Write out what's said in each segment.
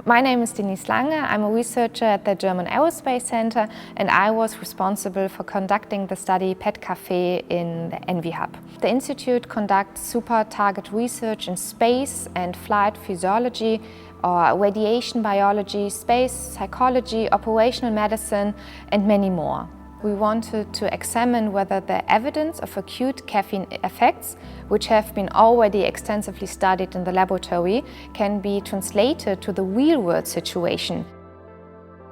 My name is Denise Lange. I'm a researcher at the German Aerospace Center, and I was responsible for conducting the study PET Café in the envihab. The institute conducts super target research in space and flight physiology, or radiation biology, space psychology, operational medicine, and many more. We wanted to examine whether the evidence of acute caffeine effects, which have been already extensively studied in the laboratory, can be translated to the real-world situation.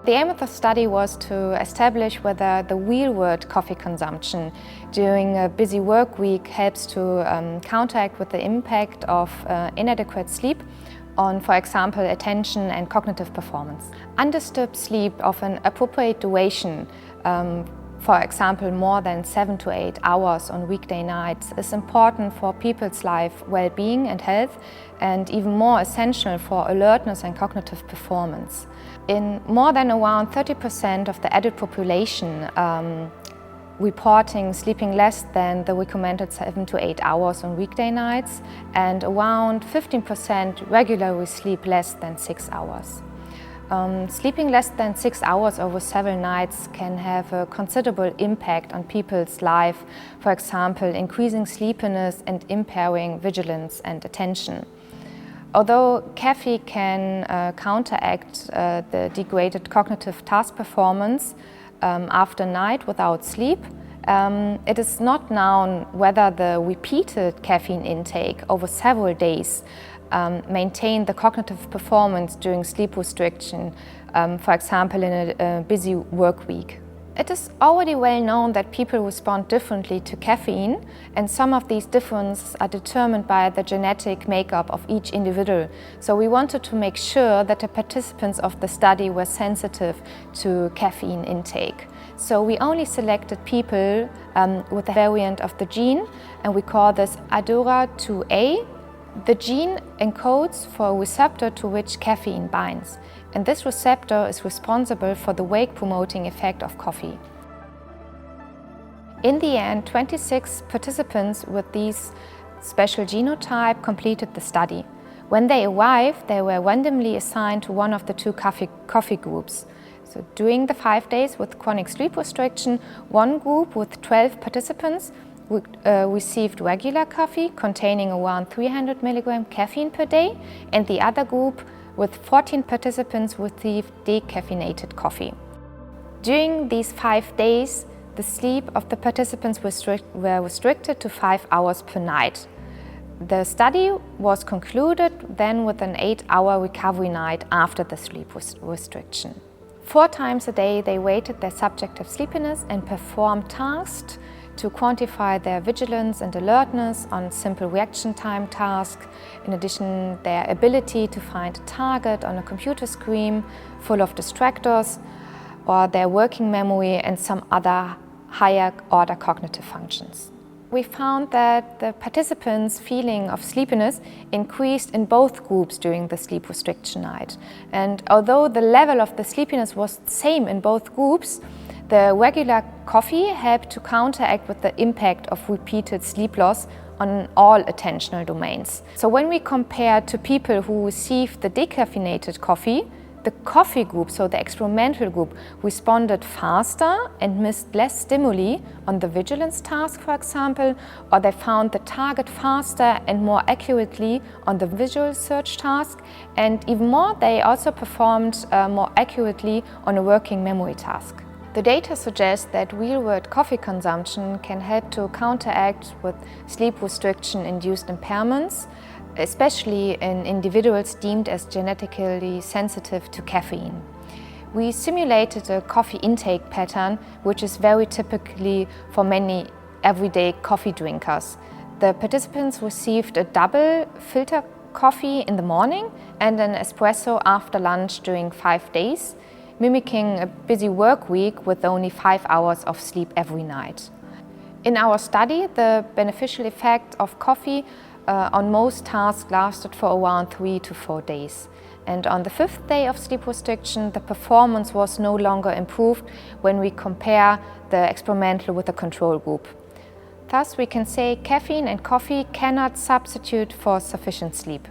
The aim of the study was to establish whether the real-world coffee consumption during a busy work week helps to counteract with the impact of inadequate sleep on, for example, attention and cognitive performance. Undisturbed sleep of an appropriate duration, for example, more than 7 to 8 hours on weekday nights, is important for people's life well-being and health, and even more essential for alertness and cognitive performance. In more than around 30% of the adult population reporting sleeping less than the recommended 7 to 8 hours on weekday nights, and around 15% regularly sleep less than 6 hours. Sleeping less than 6 hours over several nights can have a considerable impact on people's life, for example, increasing sleepiness and impairing vigilance and attention. Although caffeine can counteract the degraded cognitive task performance after a night without sleep, it is not known whether the repeated caffeine intake over several days maintain the cognitive performance during sleep restriction, for example in a busy work week. It is already well known that people respond differently to caffeine, and some of these differences are determined by the genetic makeup of each individual. So we wanted to make sure that the participants of the study were sensitive to caffeine intake. So we only selected people with a variant of the gene, and we call this ADORA2A. The gene encodes for a receptor to which caffeine binds, and this receptor is responsible for the wake-promoting effect of coffee. In the end, 26 participants with this special genotype completed the study. When they arrived, they were randomly assigned to one of the two coffee groups. So during the 5 days with chronic sleep restriction, one group with 12 participants received regular coffee containing around 300 mg caffeine per day, and the other group with 14 participants received decaffeinated coffee. During these 5 days, the sleep of the participants were restricted to 5 hours per night. The study was concluded then with an 8-hour recovery night after the sleep restriction. 4 times a day they rated their subjective sleepiness and performed tasks to quantify their vigilance and alertness on simple reaction time tasks. In addition, their ability to find a target on a computer screen full of distractors, or their working memory and some other higher order cognitive functions. We found that the participants' feeling of sleepiness increased in both groups during the sleep restriction night. And although the level of the sleepiness was the same in both groups, the regular coffee helped to counteract with the impact of repeated sleep loss on all attentional domains. So when we compared to people who received the decaffeinated coffee, the coffee group, so the experimental group, responded faster and missed less stimuli on the vigilance task, for example, or they found the target faster and more accurately on the visual search task, and even more, they also performed more accurately on a working memory task. The data suggests that real-world coffee consumption can help to counteract with sleep restriction-induced impairments, especially in individuals deemed as genetically sensitive to caffeine. We simulated a coffee intake pattern, which is very typically for many everyday coffee drinkers. The participants received a double filter coffee in the morning and an espresso after lunch during 5 days, mimicking a busy work week with only 5 hours of sleep every night. In our study, the beneficial effect of coffee on most tasks lasted for around 3 to 4 days. And on the 5th day of sleep restriction, the performance was no longer improved when we compare the experimental with the control group. Thus, we can say caffeine and coffee cannot substitute for sufficient sleep.